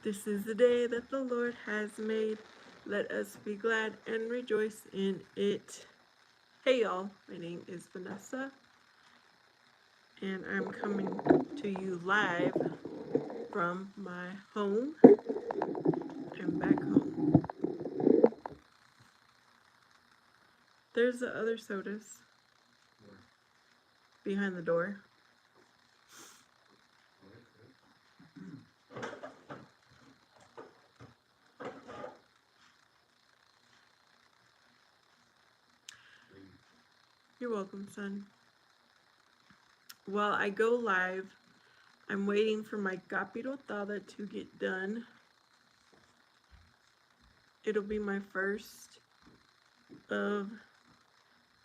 This is the day that the Lord has made. Let us be glad and rejoice in it. Hey y'all, my name is Vanessa, and I'm coming to you live from my home. I'm back home. There's the other sodas behind the door. You're welcome, son. While I go live, I'm waiting for my capirotada to get done. It'll be my first of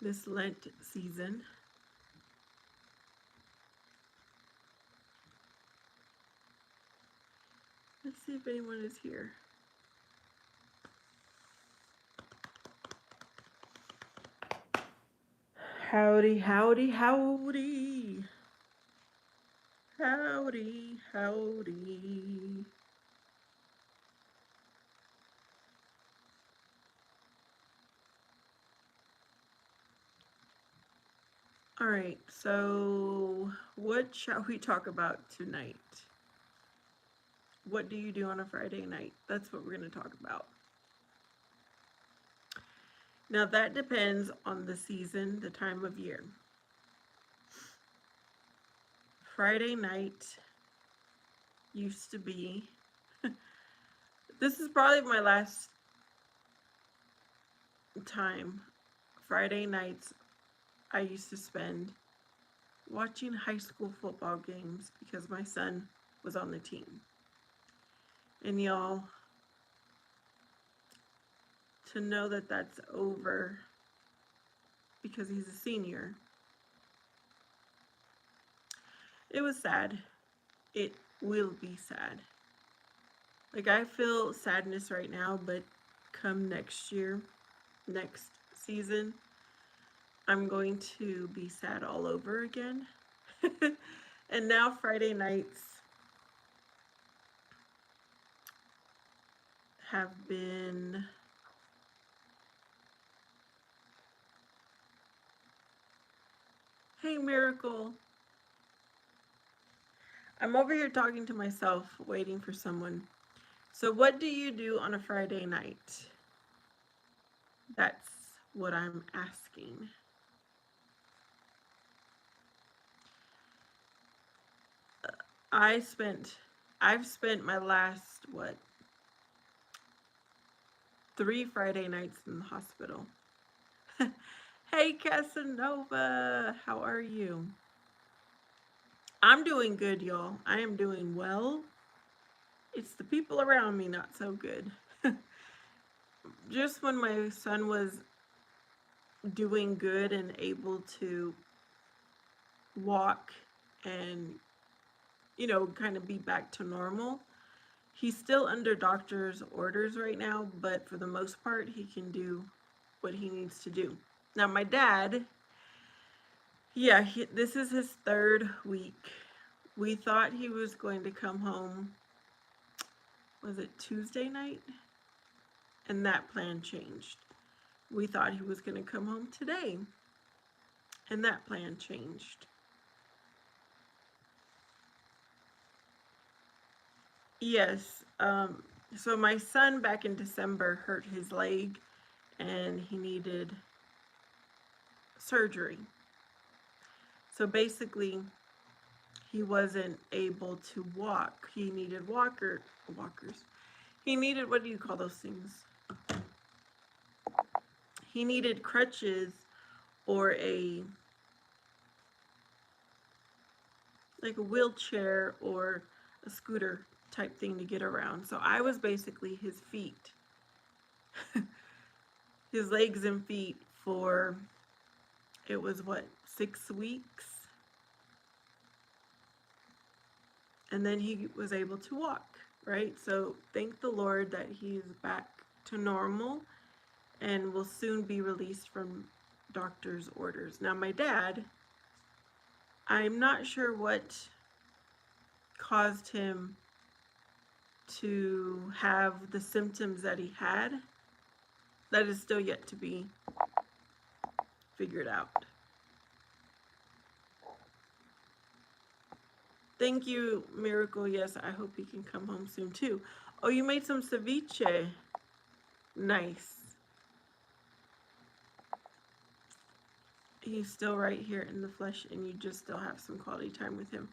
this Lent season. Let's see if anyone is here. Howdy, howdy, howdy. Howdy, howdy. All right, so what shall we talk about tonight? What do you do on a Friday night? That's what we're going to talk about. Now, that depends on the season, the time of year. Friday night used to be, this is probably my last time. Friday nights I used to spend watching high school football games because my son was on the team. And y'all, to know that that's over because he's a senior, it was sad. It will be sad. Like, I feel sadness right now, but come next year, next season, I'm going to be sad all over again. And now Friday nights have been hey, Miracle. I'm over here talking to myself, waiting for someone. So what do you do on a Friday night? That's what I'm asking. I've spent my last, 3 Friday nights in the hospital. Hey, Casanova, how are you? I'm doing good, y'all. I am doing well. It's the people around me not so good. Just when my son was doing good and able to walk and, kind of be back to normal, he's still under doctor's orders right now, but for the most part, he can do what he needs to do. Now, my dad, this is his 3rd week. We thought he was going to come home, was it Tuesday night? And that plan changed. We thought he was going to come home today, and that plan changed. Yes, so my son back in December hurt his leg, and he needed surgery. So basically, he wasn't able to walk. He needed walkers. He needed, what do you call those things? He needed crutches or like a wheelchair or a scooter type thing to get around. So I was basically his feet, his legs and feet for, it was 6 weeks? And then he was able to walk, right? So thank the Lord that he's back to normal and will soon be released from doctor's orders. Now, my dad, I'm not sure what caused him to have the symptoms that he had. That is still yet to be figured out. Thank you, Miracle. Yes, I hope he can come home soon too. Oh, you made some ceviche. Nice. He's still right here in the flesh, and you just still have some quality time with him.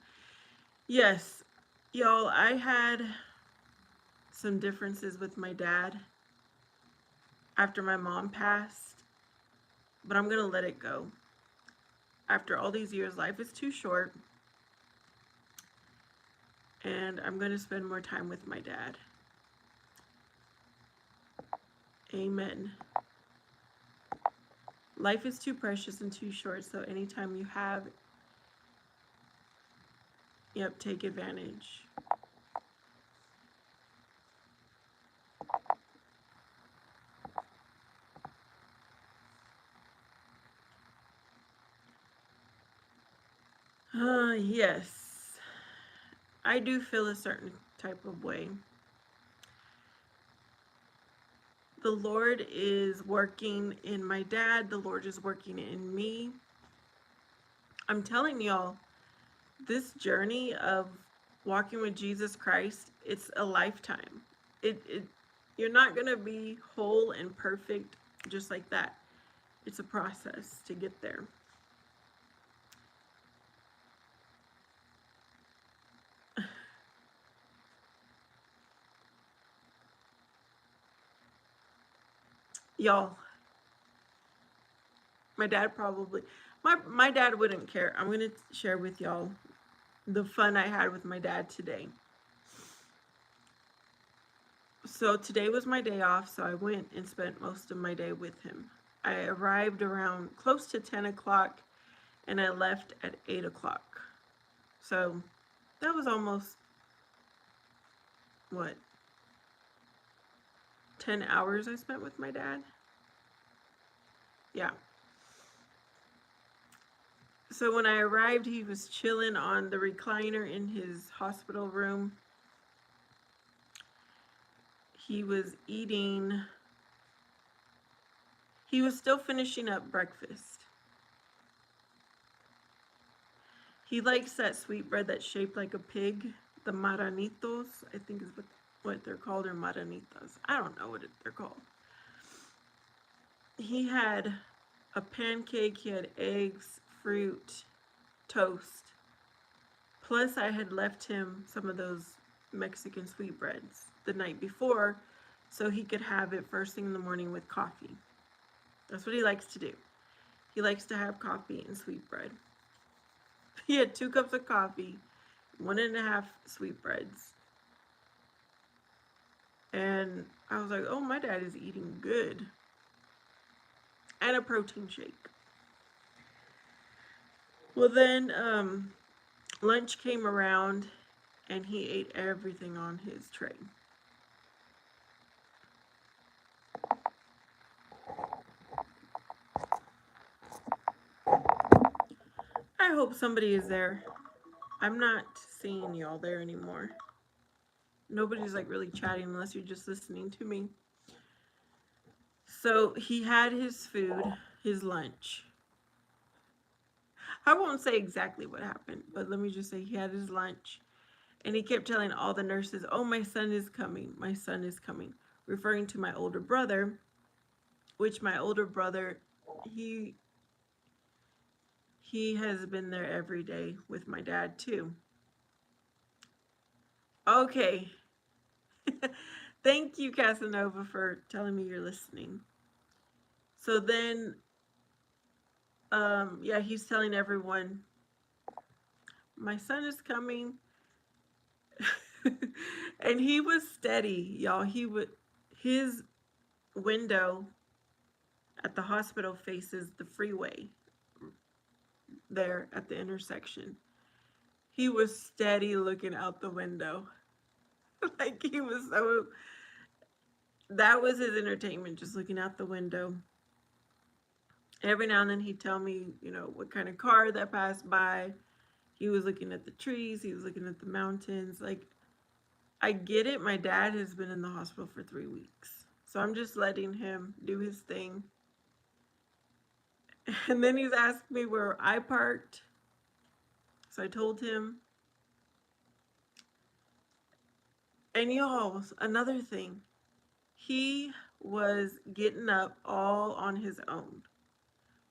Yes, y'all, I had some differences with my dad after my mom passed, but I'm going to let it go. After all these years, life is too short, and I'm going to spend more time with my dad. Amen. Life is too precious and too short, so anytime you have, yep, take advantage. Yes, I do feel a certain type of way. The Lord is working in my dad, the Lord is working in me. I'm telling y'all, this journey of walking with Jesus Christ, it's a lifetime. It you're not going to be whole and perfect just like that. It's a process to get there. Y'all, my dad probably my dad wouldn't care. I'm going to share with y'all the fun I had with my dad today. So today was my day off, so I went and spent most of my day with him. I arrived around close to 10 o'clock and I left at 8 o'clock. So that was almost, what, 10 hours I spent with my dad? Yeah. So when I arrived, he was chilling on the recliner in his hospital room. He was eating, he was still finishing up breakfast. He likes that sweet bread that's shaped like a pig, the maranitos, I think is what they're called, or maranitas. I don't know what they're called. He had a pancake, he had eggs, fruit, toast. Plus, I had left him some of those Mexican sweetbreads the night before so he could have it first thing in the morning with coffee. That's what he likes to do. He likes to have coffee and sweetbread. He had 2 cups of coffee, 1.5 sweetbreads. And I was like, oh, my dad is eating good. And a protein shake. Well, then lunch came around and he ate everything on his tray. I hope somebody is there. I'm not seeing y'all there anymore. Nobody's like really chatting unless you're just listening to me. So he had his food, his lunch. I won't say exactly what happened, but let me just say he had his lunch. And he kept telling all the nurses, oh, my son is coming. My son is coming. Referring to my older brother, which my older brother, he has been there every day with my dad too. Okay. Thank you, Casanova, for telling me you're listening. So then, yeah, he's telling everyone, my son is coming. And he was steady, y'all. His window at the hospital faces the freeway there at the intersection. He was steady looking out the window. Like he was so, that was his entertainment, just looking out the window. Every now and then he'd tell me, what kind of car that passed by. He was looking at the trees, he was looking at the mountains. Like, I get it. My dad has been in the hospital for 3 weeks. So I'm just letting him do his thing. And then he's asked me where I parked. So I told him. And y'all, another thing, he was getting up all on his own.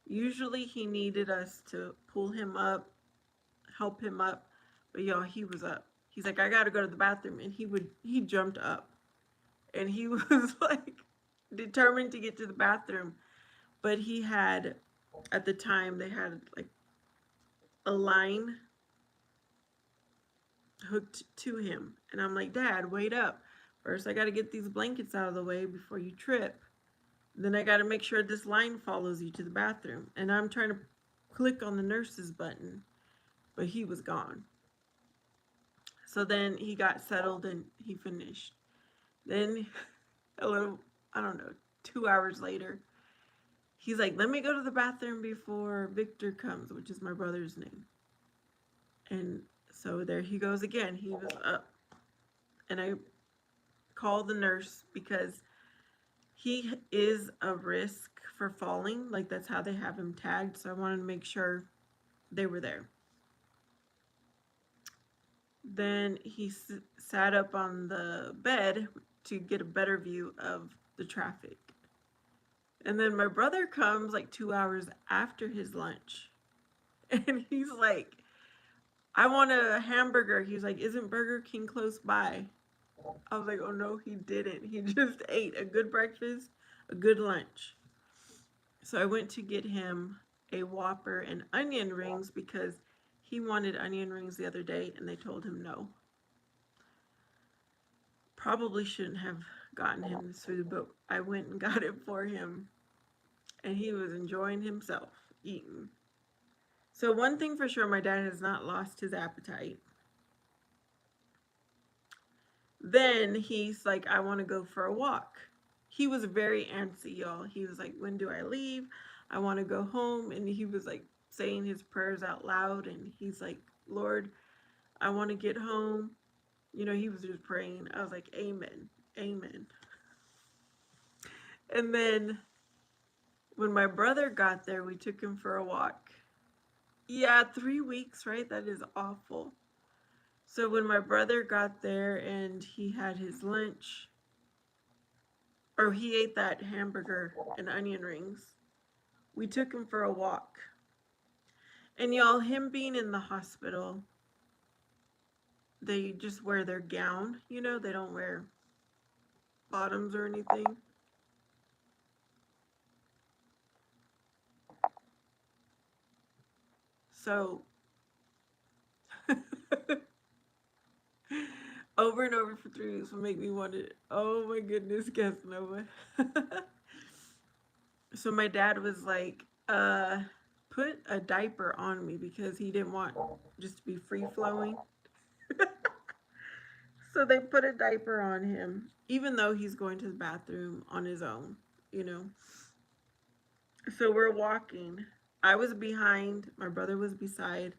Usually he needed us to pull him up, help him up, but y'all, he was up. He's like, I gotta go to the bathroom, and he jumped up, and he was like determined to get to the bathroom, but he had at the time they had like a line hooked to him, and I'm like, Dad, wait up. First, I gotta get these blankets out of the way before you trip. Then I gotta make sure this line follows you to the bathroom, and I'm trying to click on the nurse's button, but he was gone. So then he got settled and he finished. Then a little, I don't know, 2 hours later, he's like, let me go to the bathroom before Victor comes, which is my brother's name. And so there he goes again. He was up. And I called the nurse because he is a risk for falling. Like, that's how they have him tagged. So I wanted to make sure they were there. Then he sat up on the bed to get a better view of the traffic. And then my brother comes like 2 hours after his lunch. And he's like, I want a hamburger. He's like, isn't Burger King close by? I was like, oh no, he didn't. He just ate a good breakfast, a good lunch. So I went to get him a Whopper and onion rings because he wanted onion rings the other day and they told him no. Probably shouldn't have gotten him this food, but I went and got it for him. And he was enjoying himself eating. So one thing for sure, my dad has not lost his appetite. Then he's like, I want to go for a walk. He was very antsy, y'all. He was like, when do I leave? I want to go home. And he was like saying his prayers out loud. And he's like, Lord, I want to get home. You know, he was just praying. I was like, amen, amen. And then when my brother got there, we took him for a walk. Yeah, 3 weeks, right? That is awful. So when my brother got there and he had his lunch, or he ate that hamburger and onion rings, we took him for a walk. And y'all, him being in the hospital, they just wear their gown, you know, they don't wear bottoms or anything. So over and over for 3 weeks will make me want to, oh my goodness, Casanova. So my dad was like, put a diaper on me because he didn't want just to be free flowing. So they put a diaper on him, even though he's going to the bathroom on his own, you know. So we're walking. I was behind, my brother was beside,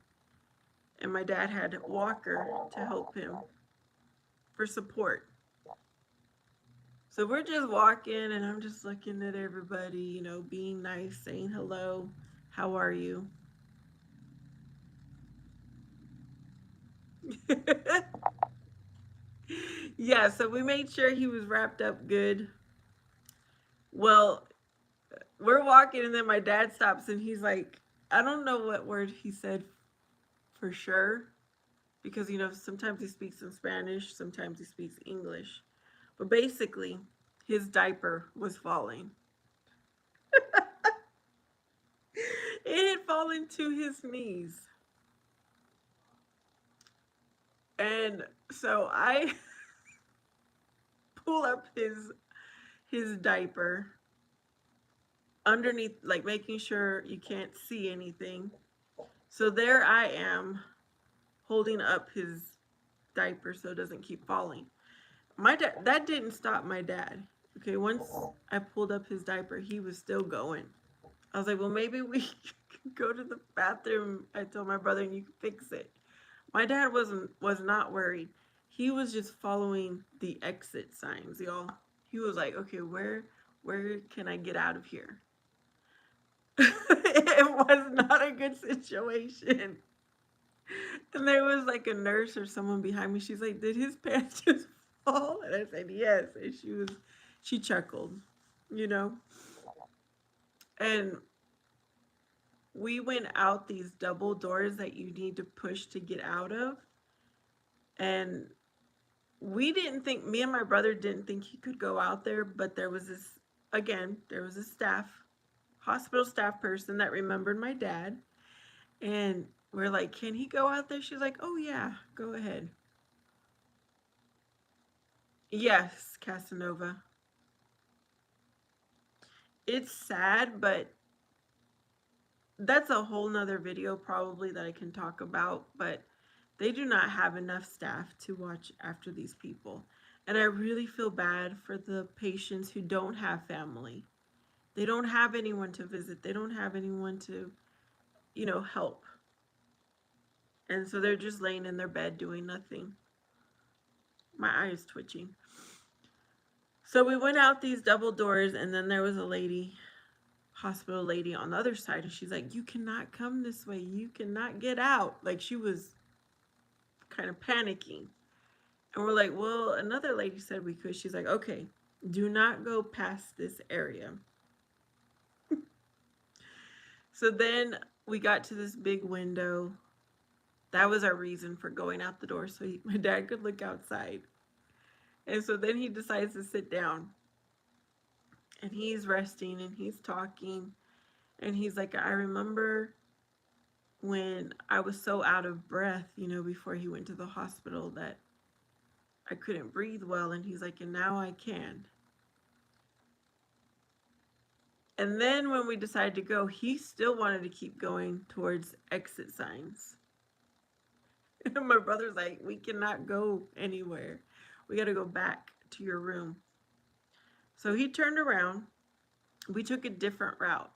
and my dad had Walker to help him for support. So we're just walking, and I'm just looking at everybody, you know, being nice, saying hello, how are you? Yeah, so we made sure he was wrapped up good. Well, we're walking, and then my dad stops, and he's like, I don't know what word he said for sure, because, you know, sometimes he speaks in Spanish, sometimes he speaks English. But basically, his diaper was falling. It had fallen to his knees. And so I pull up his diaper underneath, like making sure you can't see anything. So there I am holding up his diaper so it doesn't keep falling. My dad, that didn't stop my dad. Okay, once I pulled up his diaper, he was still going. I was like, well, maybe we could go to the bathroom. I told my brother, and you can fix it. My dad was not worried. he was just following the exit signs, y'all. He was like, okay, where can I get out of here? It was not a good situation. And there was like a nurse or someone behind me. She's like, did his pants just fall? And I said, yes. And she chuckled, you know? And we went out these double doors that you need to push to get out of. And we didn't think, me and my brother didn't think he could go out there, but there was a hospital staff person that remembered my dad. And we're like, can he go out there? She's like, oh, yeah, go ahead. Yes, Casanova. It's sad, but that's a whole nother video probably that I can talk about. But they do not have enough staff to watch after these people. And I really feel bad for the patients who don't have family. They don't have anyone to visit. They don't have anyone to, help. And so they're just laying in their bed doing nothing. My eye is twitching. So we went out these double doors, and then there was a lady, hospital lady on the other side, and she's like, you cannot come this way. You cannot get out. Like, she was kind of panicking. And we're like, well, another lady said we could. She's like, okay, do not go past this area. So then we got to this big window. That was our reason for going out the door, so my dad could look outside. And so then he decides to sit down. And he's resting and he's talking. And he's like, I remember when I was so out of breath, before he went to the hospital, that I couldn't breathe well. And he's like, and now I can. And then when we decided to go, he still wanted to keep going towards exit signs. And my brother's like, we cannot go anywhere. We got to go back to your room. So he turned around. We took a different route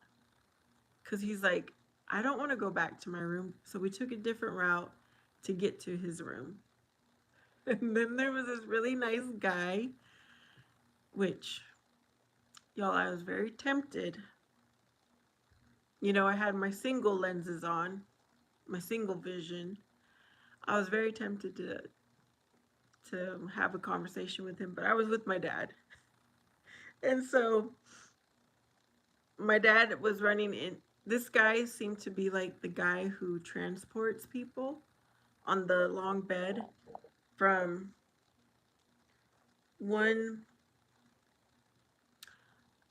because he's like, I don't want to go back to my room. So we took a different route to get to his room. And then there was this really nice guy, which, y'all, I was very tempted. I had my single lenses on, my single vision. I was very tempted to have a conversation with him, but I was with my dad. And so my dad was running in. This guy seemed to be like the guy who transports people on the long bed from one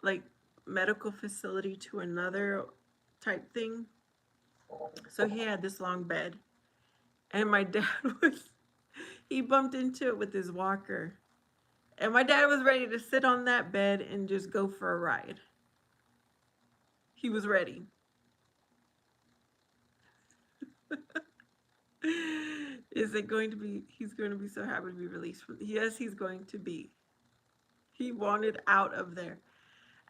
like medical facility to another type thing. So he had this long bed, and my dad he bumped into it with his walker, and my dad was ready to sit on that bed and just go for a ride. He was ready. Is it going to be, he's going to be so happy to be released from, yes, he's going to be. He wanted out of there.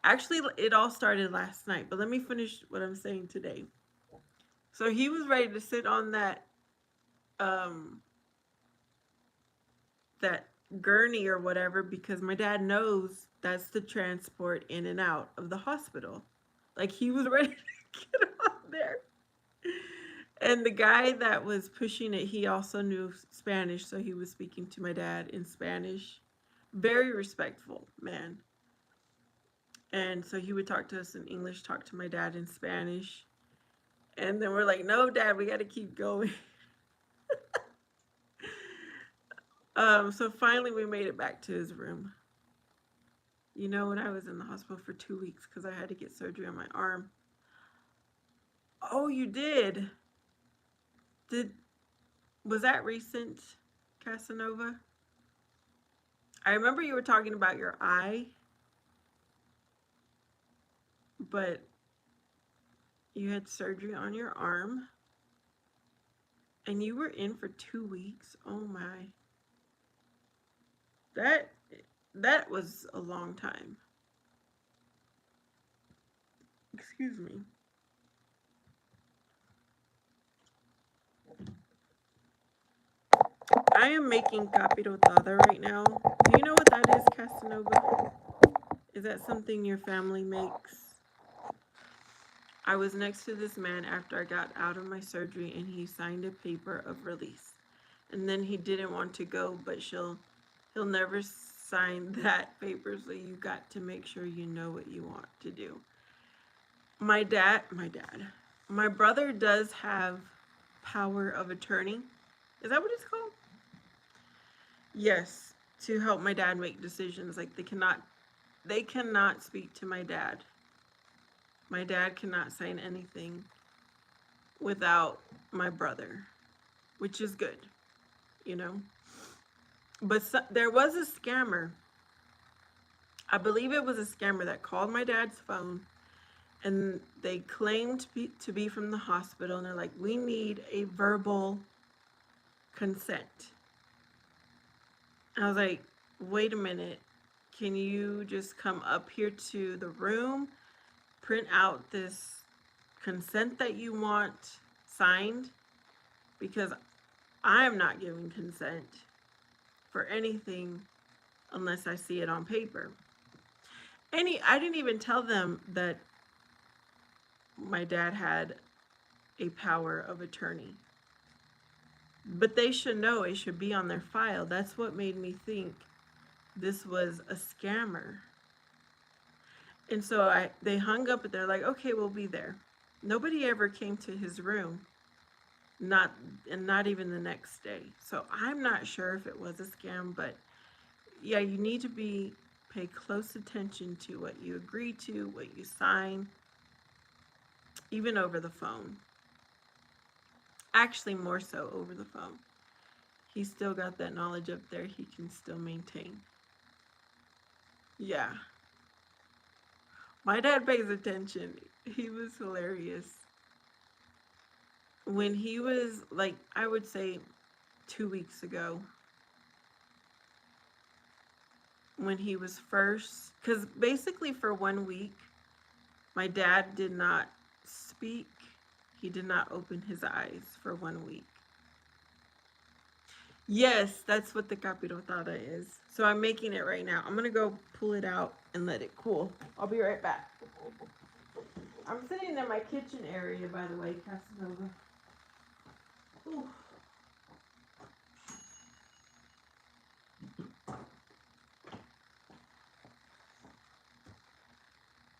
Actually, it all started last night, but let me finish what I'm saying today. So he was ready to sit on that gurney or whatever, because my dad knows that's the transport in and out of the hospital. Like, he was ready to get on there. And the guy that was pushing it, he also knew Spanish, so he was speaking to my dad in Spanish. Very respectful man. And so he would talk to us in English, talk to my dad in Spanish. And then we're like, no, Dad, we got to keep going. So finally we made it back to his room. When I was in the hospital for 2 weeks because I had to get surgery on my arm. Oh, you did? Was that recent, Casanova? I remember you were talking about your eye, but you had surgery on your arm, and you were in for 2 weeks. Oh my. That was a long time. Excuse me. I am making capirotada right now. Do you know what that is, Casanova? Is that something your family makes? I was next to this man after I got out of my surgery and he signed a paper of release. And then he didn't want to go, but he'll never sign that paper, so you got to make sure you know what you want to do. My brother does have power of attorney. Is that what it's called? Yes, to help my dad make decisions. Like they cannot speak to my dad. My dad cannot sign anything without my brother, which is good, you know. But there was a scammer. I believe it was a scammer that called my dad's phone and they claimed to be from the hospital and they're like, we need a verbal consent. I was like, wait a minute. Can you just come up here to the room, print out this consent that you want signed? Because I am not giving consent for anything unless I see it on paper. I didn't even tell them that my dad had a power of attorney. But they should know, it should be on their file. That's what made me think this was a scammer. And so they hung up and they're like, okay, we'll be there. Nobody ever came to his room. Not even the next day. So I'm not sure if it was a scam, but yeah, you need to pay close attention to what you agree to, what you sign, even over the phone. Actually, more so over the phone. He's still got that knowledge up there he can still maintain. Yeah. My dad pays attention. He was hilarious. When he was, like, I would say 2 weeks ago, when he was first, because basically for 1 week, my dad did not speak. He did not open his eyes for 1 week. Yes, that's what the capirotada is. So I'm making it right now. I'm going to go pull it out and let it cool. I'll be right back. I'm sitting in my kitchen area, by the way, Casanova. Ooh.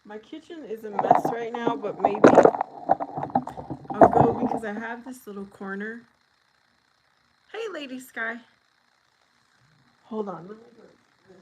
My kitchen is a mess right now, but maybe I'll go because I have this little corner. Hey, Lady Sky. Hold on. Let me go this.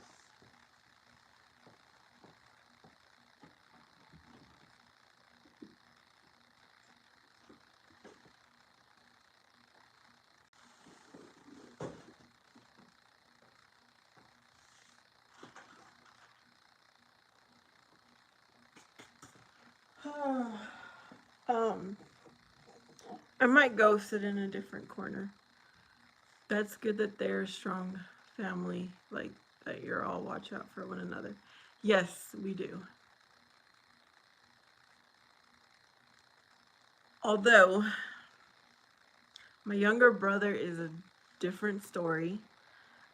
I might go sit in a different corner. That's good that they're a strong family, like that you're all watch out for one another. Yes, we do. Although my younger brother is a different story.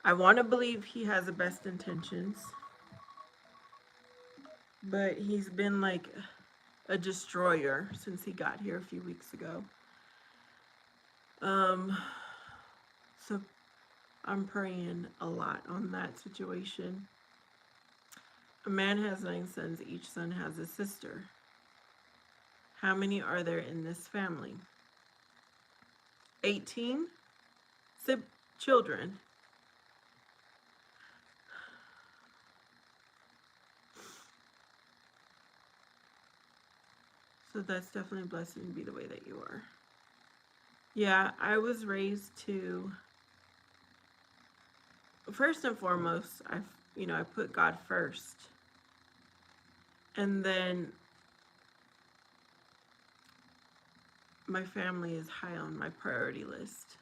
I want to believe he has the best intentions, but he's been like a destroyer since he got here a few weeks ago. So I'm praying a lot on that situation. A man has 9 sons, each son has a sister. How many are there in this family? 18 children. So that's definitely a blessing to be the way that you are. Yeah, I was raised to, first and foremost, I put God first. And then my family is high on my priority list.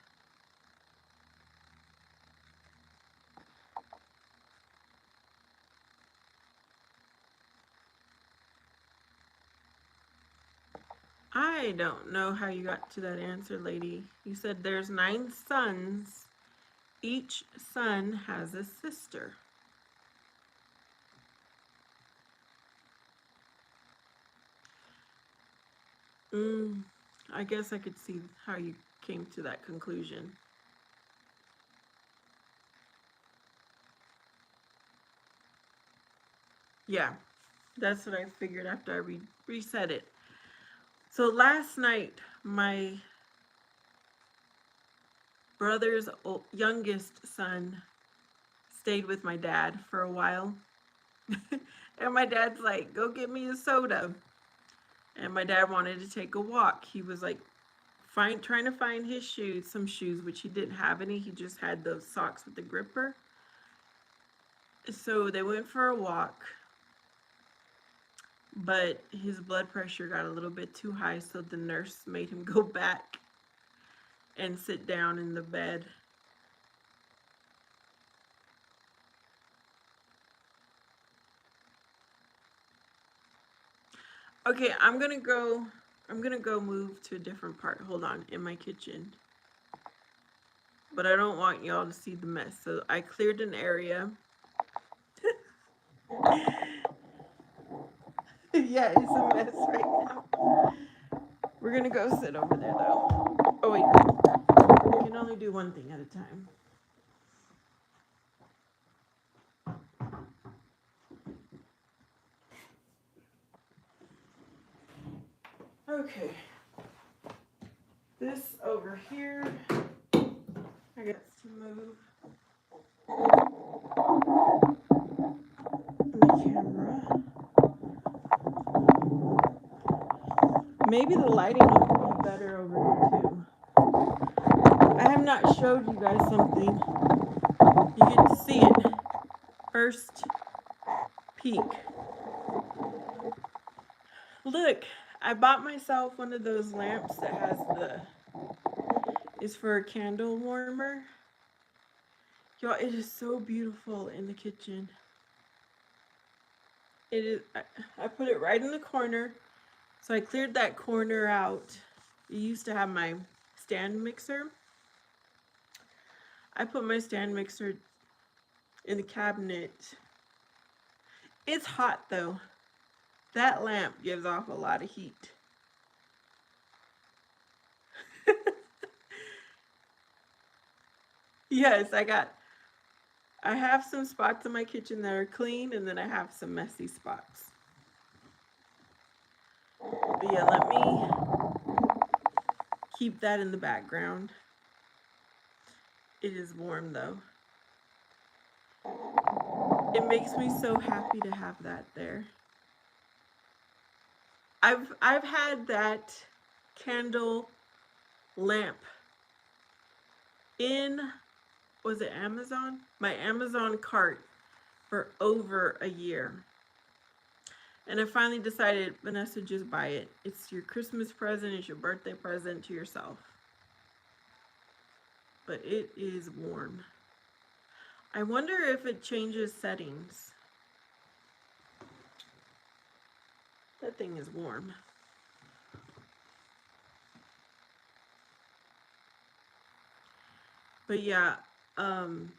I don't know how you got to that answer, lady. You said there's 9 sons Each son has a sister. Mm, I guess I could see how you came to that conclusion. Yeah, that's what I figured after I reset it. So last night, my brother's youngest son stayed with my dad for a while. And my dad's like, go get me a soda. And my dad wanted to take a walk. He was like, trying to find his shoes, some shoes, which he didn't have any. He just had those socks with the gripper. So they went for a walk, but his blood pressure got a little bit too high, so the nurse made him go back and sit down in the bed. Okay, I'm gonna go move to a different part. Hold on, in my kitchen. But I don't want y'all to see the mess. So I cleared an area. Yeah, it's a mess right now. We're gonna go sit over there though. Oh wait, you can only do one thing at a time. Okay. This over here, I got to move my camera. Maybe the lighting will be better over here too. I have not showed you guys something. You get to see it. First peek. Look, I bought myself one of those lamps that has is for a candle warmer. Y'all, it is so beautiful in the kitchen. It is, I put it right in the corner. So I cleared that corner out. It used to have my stand mixer. I put my stand mixer in the cabinet. It's hot though. That lamp gives off a lot of heat. Yes, I have some spots in my kitchen that are clean, and then I have some messy spots. But yeah, let me keep that in the background. It is warm though. It makes me so happy to have that there. I've had that candle lamp in, was it Amazon? My Amazon cart for over a year. And I finally decided, Vanessa, just buy it. It's your Christmas present, it's your birthday present to yourself. But it is warm. I wonder if it changes settings. That thing is warm. But yeah, I'm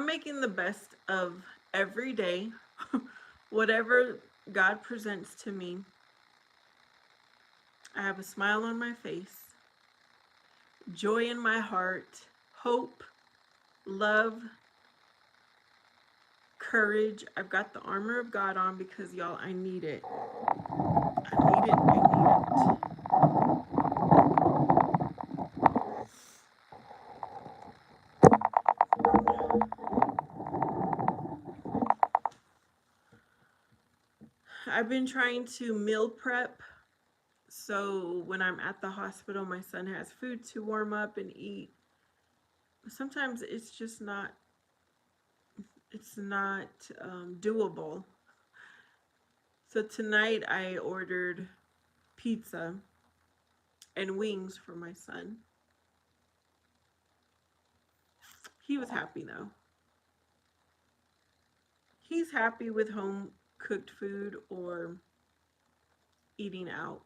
making the best of every day. Whatever God presents to me, I have a smile on my face, joy in my heart, hope, love, courage. I've got the armor of God on because y'all, I need it. I need it. I need it. I've been trying to meal prep. So when I'm at the hospital, my son has food to warm up and eat. Sometimes it's not doable. So tonight I ordered pizza and wings for my son. He was happy though. He's happy with home cooked food or eating out.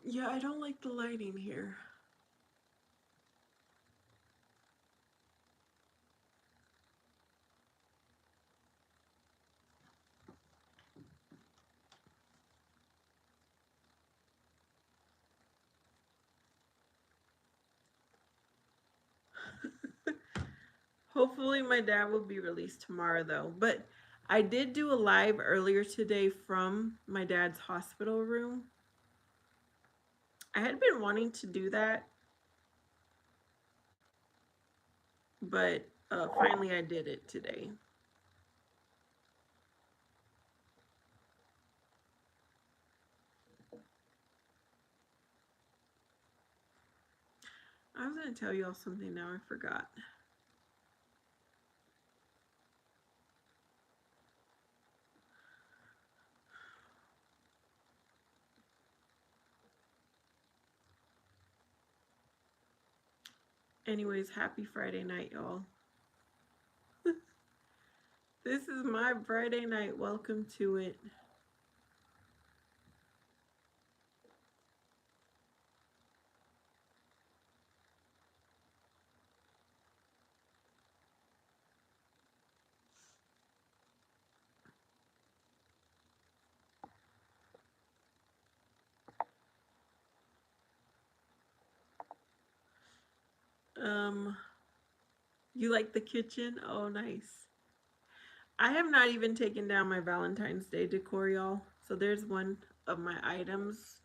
Yeah, I don't like the lighting here. Hopefully, my dad will be released tomorrow, though. But I did do a live earlier today from my dad's hospital room. I had been wanting to do that, but finally I did it today. I was going to tell you all something now, I forgot. Anyways, happy Friday night, y'all. This is my Friday night. Welcome to it. Um, you like the kitchen? Oh, nice. I have not even taken down my Valentine's Day decor, y'all. So there's one of my items.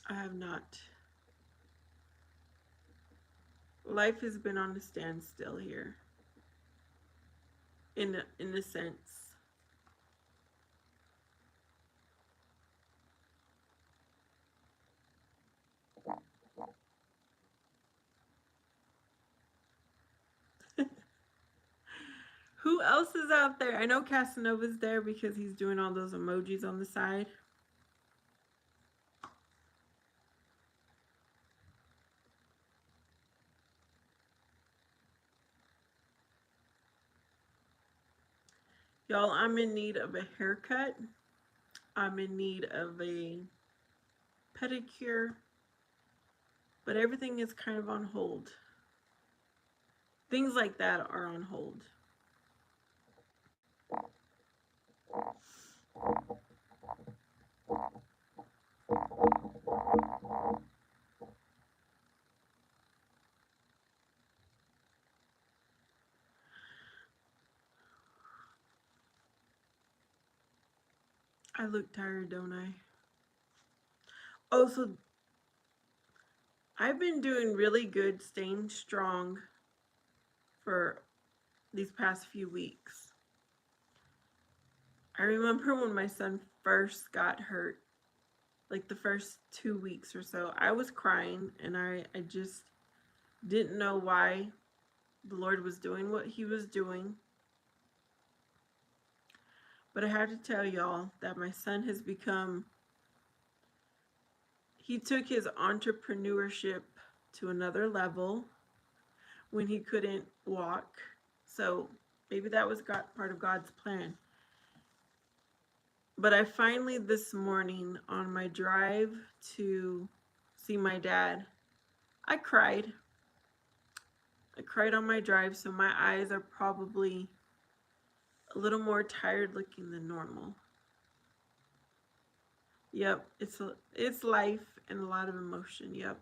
I have not. Life has been on a standstill here, in a sense. Who else is out there? I know Casanova's there because he's doing all those emojis on the side. Y'all, I'm in need of a haircut. I'm in need of a pedicure, but everything is kind of on hold. Things like that are on hold. I look tired, don't I? Oh, so I've been doing really good staying strong for these past few weeks. I remember when my son first got hurt, like the first 2 weeks or so, I was crying and I just didn't know why the Lord was doing what he was doing. But I have to tell y'all that my son has become, he took his entrepreneurship to another level when he couldn't walk. So maybe that was part of God's plan. But I finally, this morning on my drive to see my dad, I cried. I cried on my drive, so my eyes are probably a little more tired looking than normal. Yep, it's life and a lot of emotion. Yep.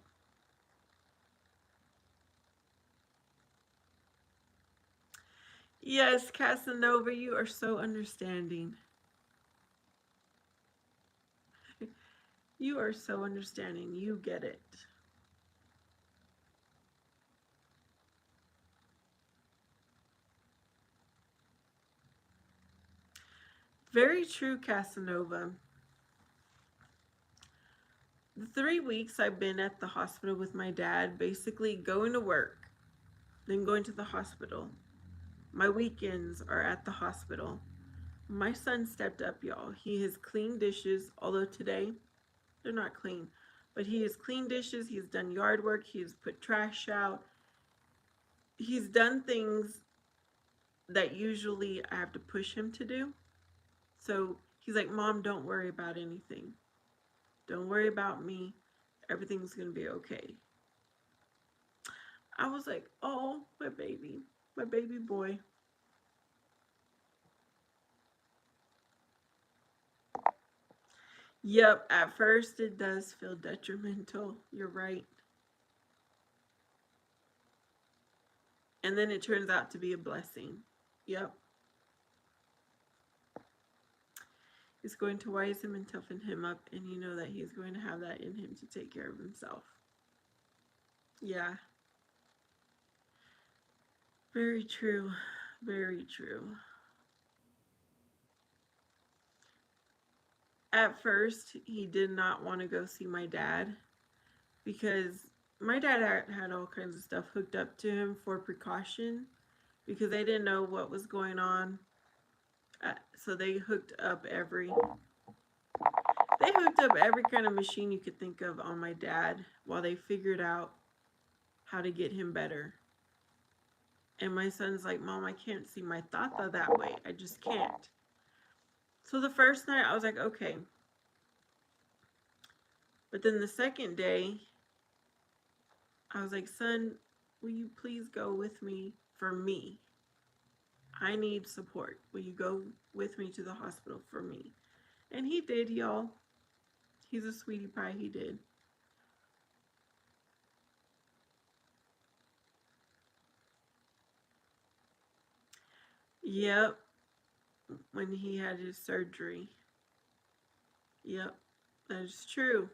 Yes, Casanova, you are so understanding. You are so understanding. You get it. Very true, Casanova. The 3 weeks I've been at the hospital with my dad, basically going to work, then going to the hospital. My weekends are at the hospital. My son stepped up, y'all. He has cleaned dishes, although today they're not clean, but he has cleaned dishes, he's done yard work, he's put trash out. He's done things that usually I have to push him to do. So He's like, Mom, don't worry about anything. Don't worry about me. Everything's going to be okay. I was like, oh, my baby boy. Yep, at first it does feel detrimental. You're right. And then it turns out to be a blessing. Yep. It's going to wise him and toughen him up, and you know that he's going to have that in him to take care of himself. Yeah. Very true. Very true. At first, he did not want to go see my dad because my dad had all kinds of stuff hooked up to him for precaution because they didn't know what was going on. So they hooked up every kind of machine you could think of on my dad while they figured out how to get him better. And my son's like, Mom, I can't see my tata that way. I just can't. So the first night I was like, okay. But then the second day, I was like, son, will you please go with me for me? I need support. Will you go with me to the hospital for me? And he did, y'all. He's a sweetie pie. He did. Yep. When he had his surgery. Yep. That is true.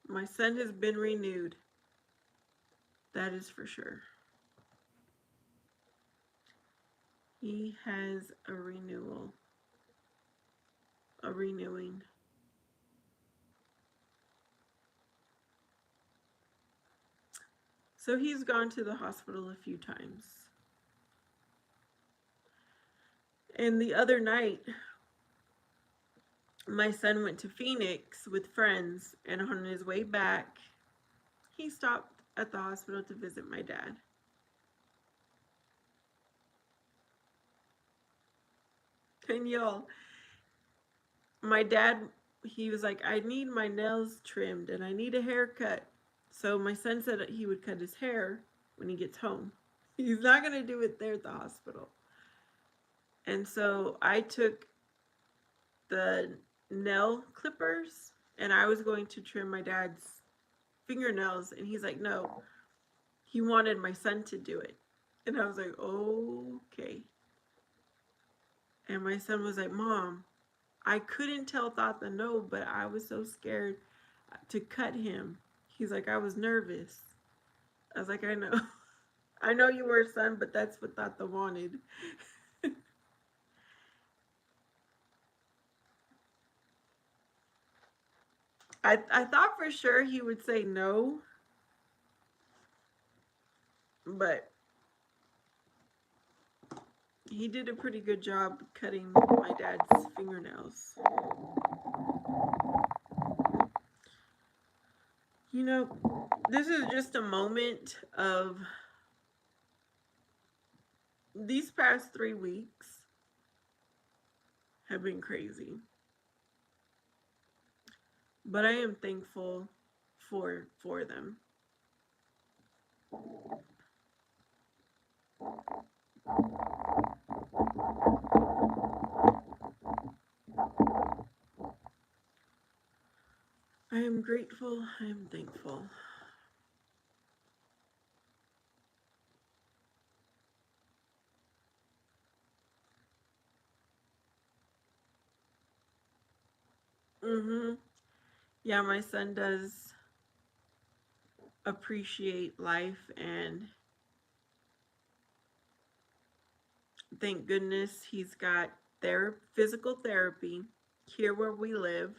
My son has been renewed. That is for sure. He has a renewal. A renewing. So he's gone to the hospital a few times. And the other night, my son went to Phoenix with friends, and on his way back, he stopped at the hospital to visit my dad. And y'all, my dad, he was like, I need my nails trimmed and I need a haircut. So my son said that he would cut his hair when he gets home. He's not going to do it there at the hospital. And so I took the nail clippers and I was going to trim my dad's fingernails. And he's like, no, he wanted my son to do it. And I was like, okay. And my son was like, Mom, I couldn't tell Thought the no, but I was so scared to cut him. He's like, I was nervous. I was like, I know. I know you were, son, but that's what Tata wanted. I thought for sure he would say no, but he did a pretty good job cutting my dad's fingernails. You know, this is just a moment of these past 3 weeks have been crazy. But I am thankful for them. I am grateful. I am thankful. Mhm. Yeah, my son does appreciate life, and thank goodness he's got physical therapy here where we live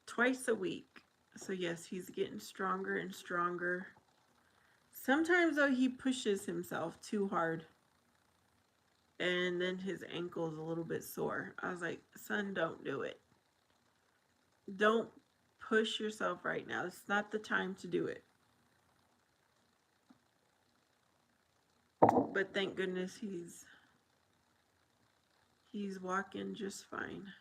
twice a week. So yes, he's getting stronger and stronger. Sometimes though he pushes himself too hard and then his ankle's a little bit sore. I was like, son, don't do it. Don't push yourself right now. It's not the time to do it. But thank goodness he's walking just fine.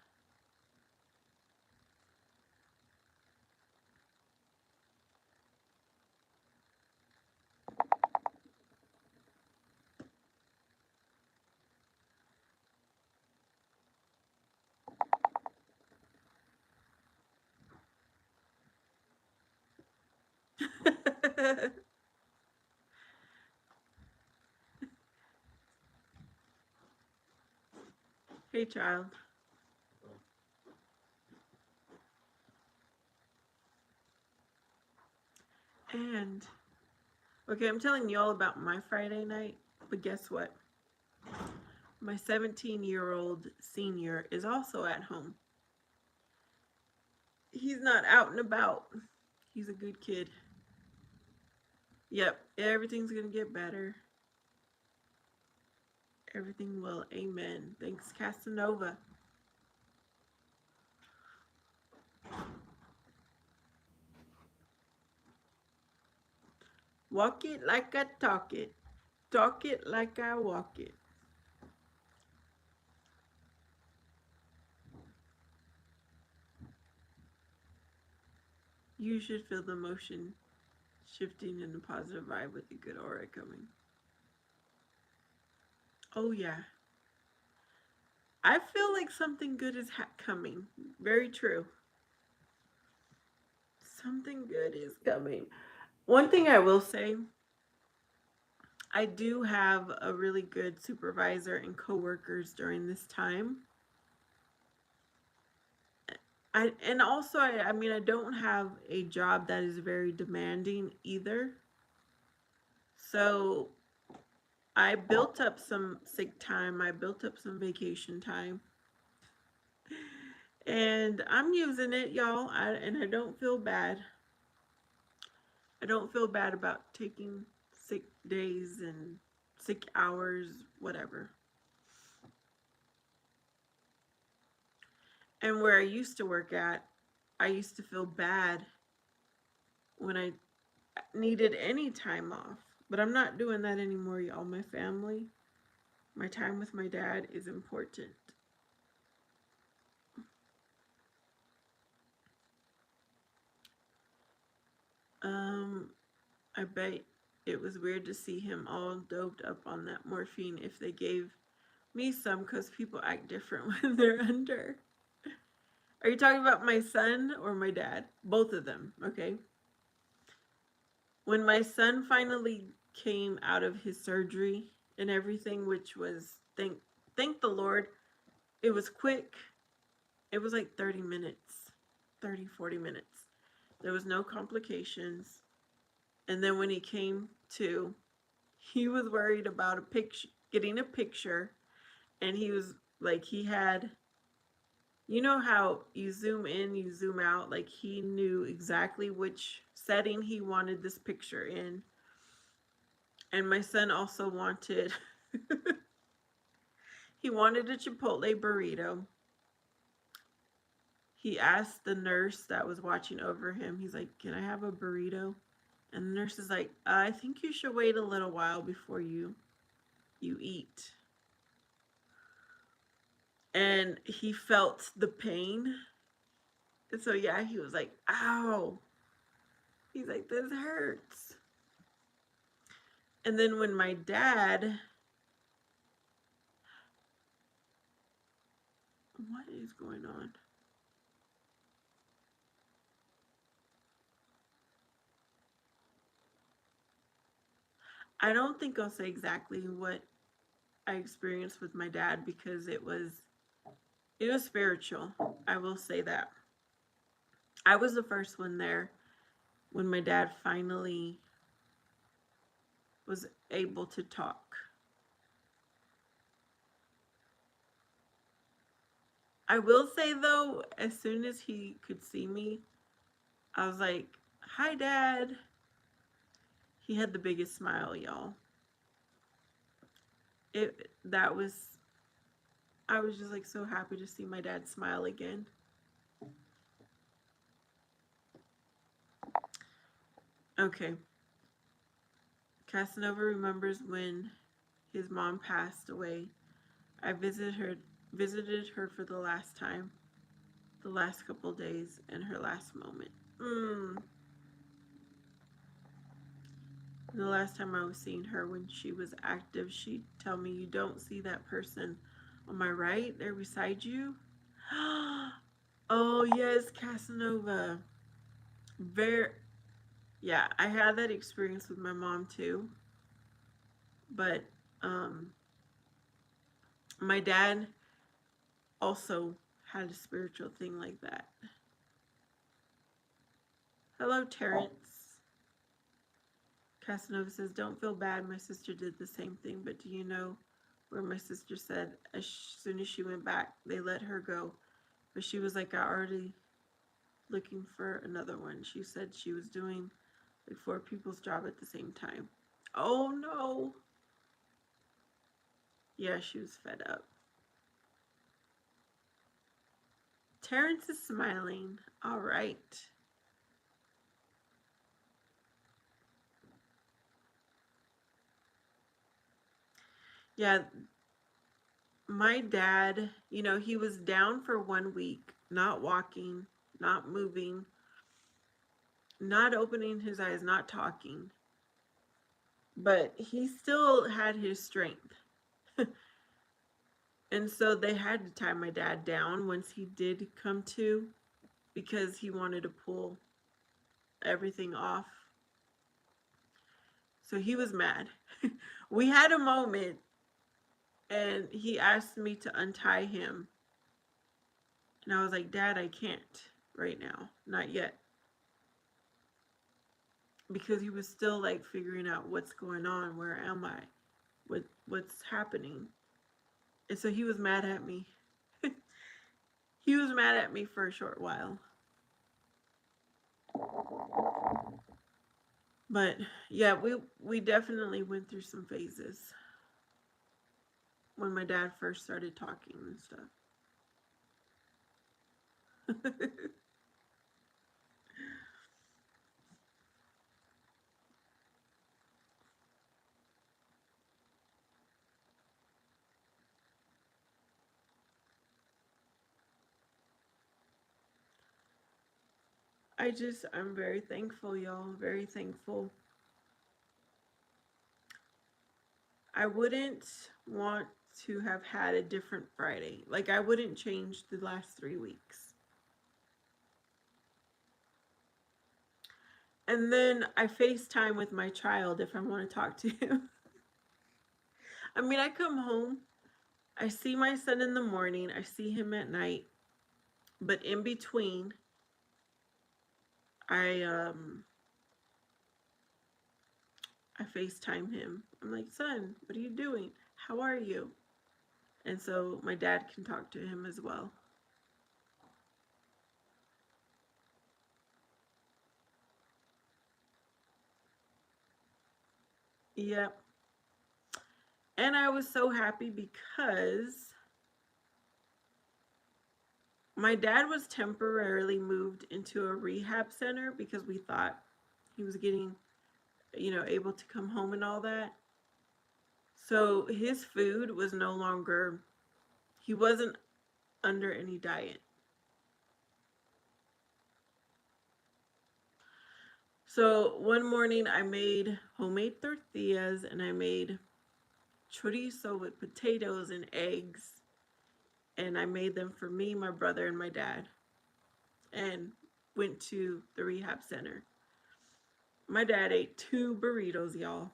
Hey, child. And okay, I'm telling you all about my Friday night, but guess what? My 17-year-old senior is also at home. He's not out and about. He's a good kid. Yep, everything's gonna get better. Everything will. Amen. Thanks, Casanova. Walk it like I talk it. Talk it like I walk it. You should feel the motion shifting in a positive vibe with a good aura coming. Oh, yeah. I feel like something good is coming. Very true. Something good is coming. One thing I will say, I do have a really good supervisor and coworkers during this time. I mean I don't have a job that is very demanding either. So I built up some sick time, I built up some vacation time. And I'm using it, y'all. And I don't feel bad. I don't feel bad about taking sick days and sick hours, whatever. And where I used to work at, I used to feel bad when I needed any time off. But I'm not doing that anymore, y'all. My family, my time with my dad is important. Um, I bet it was weird to see him all doped up on that morphine if they gave me some because people act different when they're under. Are you talking about my son or my dad? Both of them, okay? When my son finally came out of his surgery and everything, which was thank the Lord, it was quick. It was like 30 minutes, 30-40 minutes. There was no complications. And then when he came to, he was worried about a picture, getting a picture, and he was like he had, you know how you zoom in, you zoom out, like he knew exactly which setting he wanted this picture in. And my son also wanted he wanted a Chipotle burrito. He asked the nurse that was watching over him, he's like, "Can I have a burrito?" And the nurse is like, "I think you should wait a little while before you eat." And he felt the pain. And so yeah, he was like, "Ow." He's like, "This hurts." And then when my dad, what is going on? I don't think I'll say exactly what I experienced with my dad because it was spiritual. I will say that. I was the first one there when my dad finally was able to talk. I will say though, as soon as he could see me, I was like, "Hi, Dad." He had the biggest smile, y'all. That was I was just like so happy to see my dad smile again. Okay. Casanova remembers when his mom passed away. I visited her for the last time, the last couple days, and her last moment. Mm. The last time I was seeing her when she was active, she'd tell me, "You don't see that person on my right there beside you?" Oh, yes, Casanova. Very, yeah, I had that experience with my mom too. But um, my dad also had a spiritual thing like that. Hello, Terrence. Casanova says, "Don't feel bad. My sister did the same thing, but do you know where my sister said as soon as she went back, they let her go? But she was like, I already looking for another one." She said she was doing like 4 people's job at the same time. Oh no. Yeah, she was fed up. Terrence is smiling. All right. Yeah, my dad, he was down for 1 week, not walking, not moving, not opening his eyes, not talking, but he still had his strength. And so they had to tie my dad down once he did come to, because he wanted to pull everything off. So he was mad. We had a moment and he asked me to untie him. And I was like, "Dad, I can't right now. Not yet." Because he was still like figuring out what's going on. Where am I? What's happening? And so he was mad at me. He was mad at me for a short while. But yeah, we definitely went through some phases when my dad first started talking and stuff. I'm very thankful, y'all. Very thankful. I wouldn't want to have had a different Friday. Like, I wouldn't change the last 3 weeks. And then I FaceTime with my child if I want to talk to him. I mean, I come home, I see my son in the morning, I see him at night, but in between, I um I FaceTime him. I'm like, "Son, what are you doing? How are you?" And so my dad can talk to him as well. Yep. And I was so happy because my dad was temporarily moved into a rehab center because we thought he was getting, able to come home and all that. So his food was no longer, he wasn't under any diet. So one morning I made homemade tortillas and I made chorizo with potatoes and eggs. And I made them for me, my brother, and my dad. And went to the rehab center. My dad ate 2 burritos, y'all.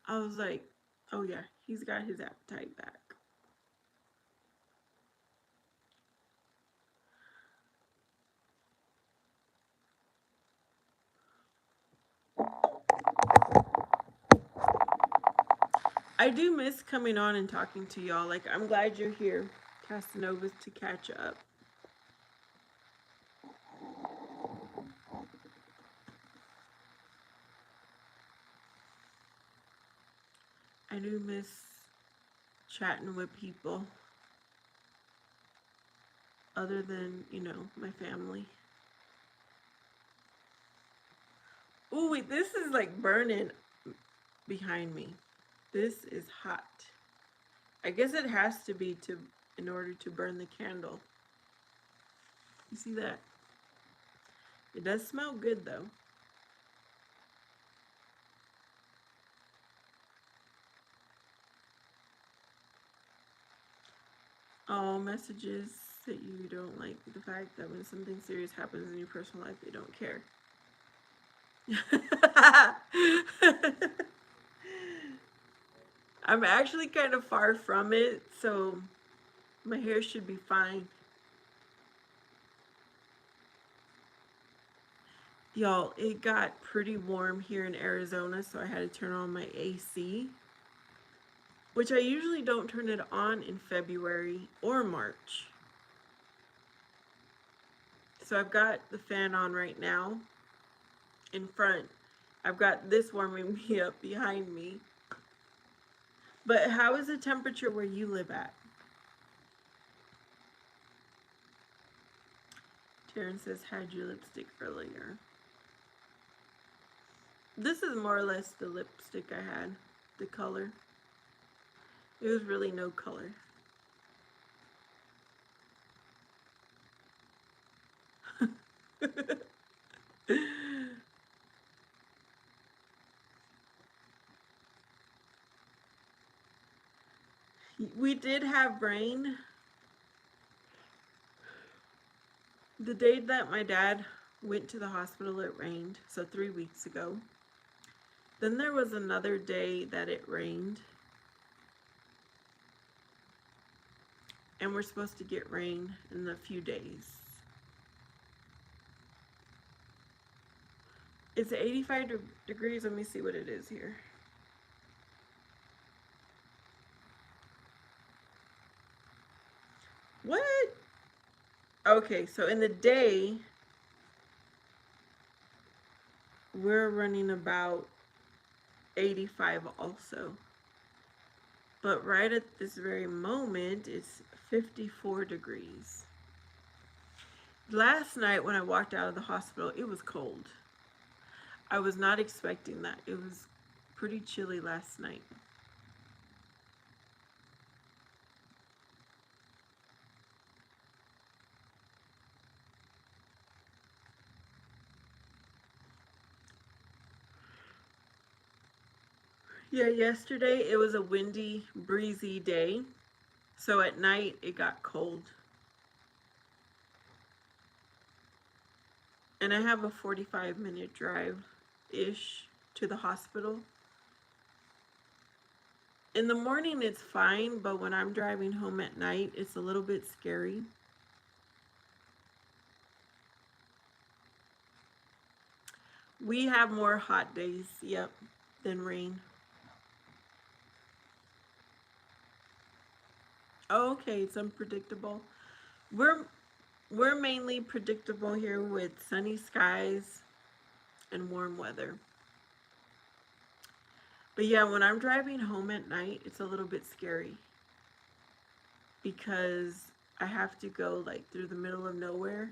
I was like, "Oh yeah, he's got his appetite back." I do miss coming on and talking to y'all. Like, I'm glad you're here, Casanovas, to catch up. I do miss chatting with people other than, my family. Ooh, wait, this is like burning behind me. This is hot. I guess it has to be to in order to burn the candle. You see that? It does smell good though. All messages that you don't like the fact that when something serious happens in your personal life, they don't care. I'm actually kind of far from it, so my hair should be fine. Y'all, it got pretty warm here in Arizona, so I had to turn on my AC, which I usually don't turn it on in February or March. So I've got the fan on right now in front. I've got this warming me up behind me. But how is the temperature where you live at? Taryn says, had your lipstick earlier. This is more or less the lipstick I had, the color. It was really no color. We did have rain. The day that my dad went to the hospital, it rained. So 3 weeks ago. Then there was another day that it rained. And we're supposed to get rain in a few days. It's 85 degrees. Let me see what it is here. What? Okay, so in the day, we're running about 85 also. But right at this very moment, it's 54 degrees. Last night when I walked out of the hospital, it was cold. I was not expecting that. It was pretty chilly last night. Yeah, yesterday it was a windy, breezy day. So at night it got cold. And I have a 45-minute drive-ish to the hospital. In the morning it's fine, but when I'm driving home at night, it's a little bit scary. We have more hot days, yep, than rain. Oh, okay, it's unpredictable. We're we're mainly predictable here with sunny skies and warm weather. But yeah, when I'm driving home at night, it's a little bit scary because I have to go like through the middle of nowhere.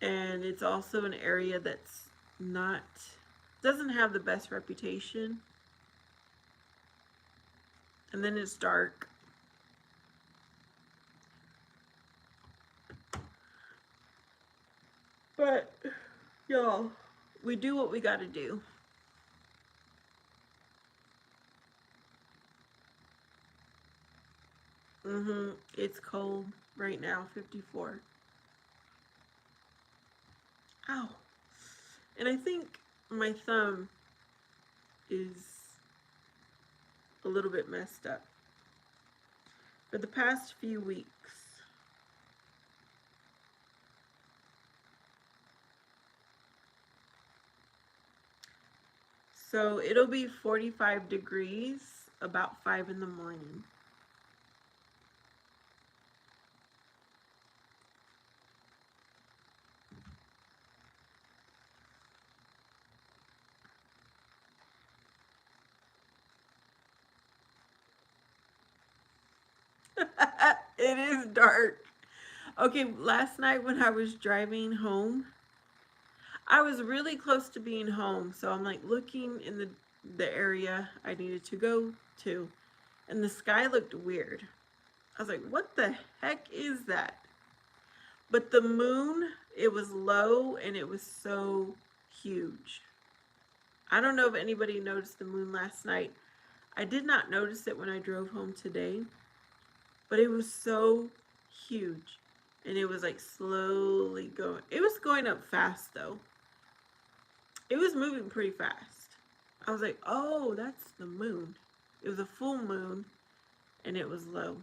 And it's also an area that's not doesn't have the best reputation. And then it's dark. But y'all, we do what we got to do. It's cold right now, 54. Ow. And I think my thumb is a little bit messed up. For the past few weeks, so it'll be 45 degrees about 5 in the morning. It is dark. Okay, last night when I was driving home, I was really close to being home, so I'm like looking in the area I needed to go to, and the sky looked weird. I was like, what the heck is that? But the moon, it was low and it was so huge. I don't know if anybody noticed the moon last night. I did not notice it when I drove home today, but it was so huge. And it was like slowly going. It was going up fast though. It was moving pretty fast. I was like, oh, that's the moon. It was a full moon and it was low.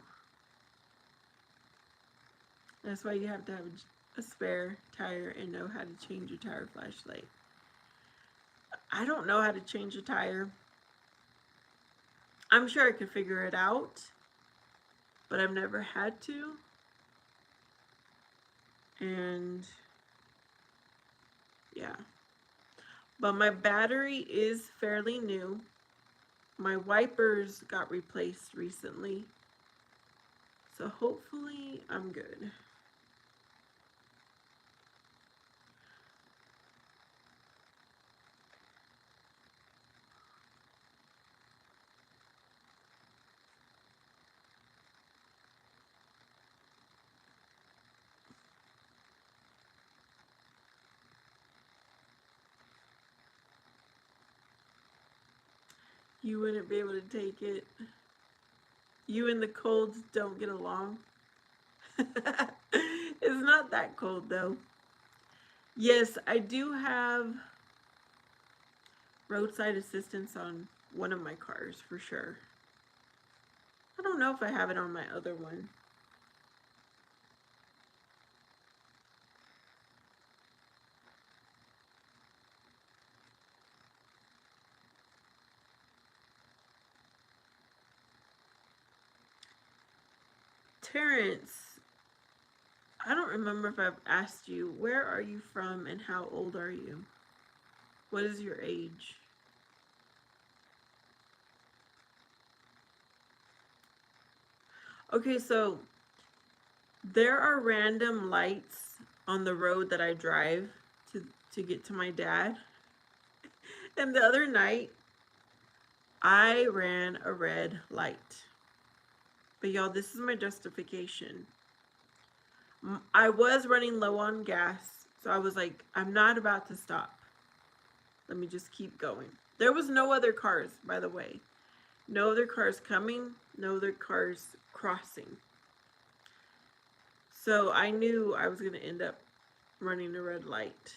That's why you have to have a spare tire and know how to change your tire flashlight. I don't know how to change a tire. I'm sure I could figure it out, but I've never had to. And yeah. But my battery is fairly new. My wipers got replaced recently. So hopefully I'm good. You wouldn't be able to take it. You and the colds don't get along. It's not that cold though. Yes, I do have roadside assistance on one of my cars for sure. I don't know if I have it on my other one. Terrence, I don't remember if I've asked you, where are you from and how old are you? What is your age? Okay, so there are random lights on the road that I drive to get to my dad. And the other night, I ran a red light. But y'all, this is my justification. I was running low on gas, so I was like, I'm not about to stop. Let me just keep going. There was no other cars, by the way. No other cars coming, no other cars crossing. So I knew I was going to end up running a red light.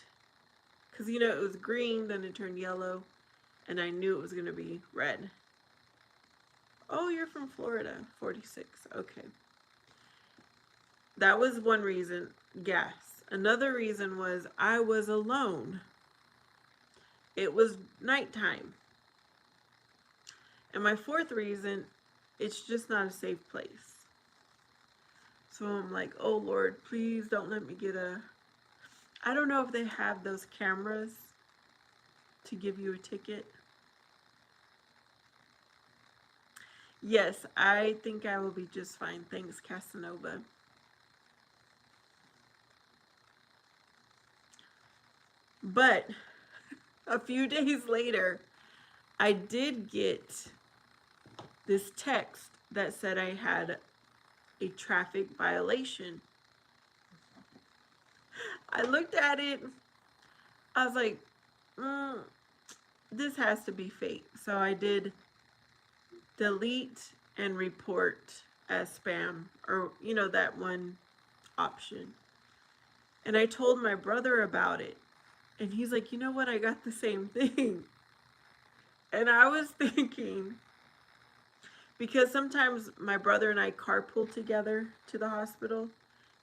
Because, you know, it was green, then it turned yellow, and I knew it was going to be red. Oh, you're from Florida. 46. Okay. That was one reason, gas. Another reason was I was alone. It was nighttime. And my fourth reason, it's just not a safe place. So I'm like, oh Lord, please don't let me get a... I don't know if they have those cameras to give you a ticket. Yes, I think I will be just fine. Thanks, Casanova. But a few days later, I did get this text that said I had a traffic violation. I looked at it. I was like, this has to be fake. So I did delete and report as spam, or, you know, that one option. And I told my brother about it. And he's like, you know what? I got the same thing. And I was thinking, because sometimes my brother and I carpool together to the hospital.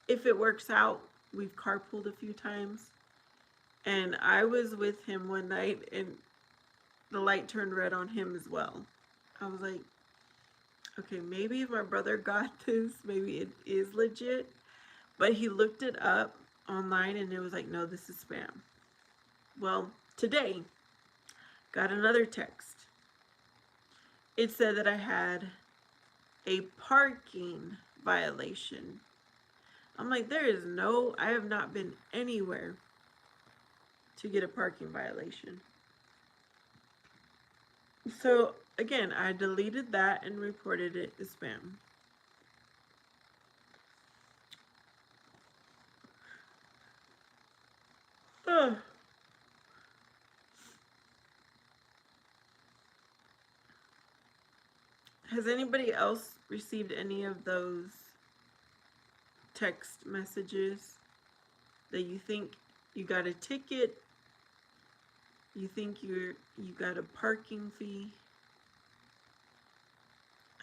If it works out, we've carpooled a few times. And I was with him one night and the light turned red on him as well. I was like, okay, maybe if my brother got this, maybe it is legit. But he looked it up online and it was like, no, this is spam. Well, today, got another text. It said that I had a parking violation. I'm like, there is no, I have not been anywhere. to get a parking violation. So again, I deleted that and reported it as spam. Ugh. Has anybody else received any of those text messages that you think you got a ticket, you think you got a parking fee?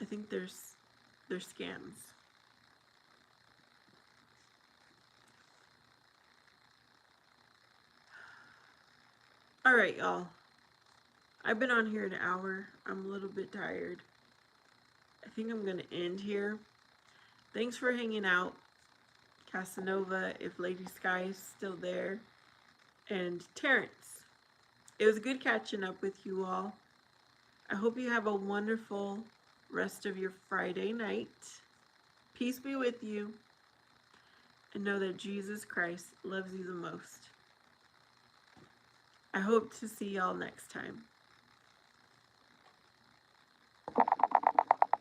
I think they're scams. All right, y'all. I've been on here an hour. I'm a little bit tired. I think I'm going to end here. Thanks for hanging out, Casanova, if Lady Sky is still there, and Terrence. It was good catching up with you all. I hope you have a wonderful rest of your Friday night. Peace be with you, and know that Jesus Christ loves you the most. I hope to see y'all next time.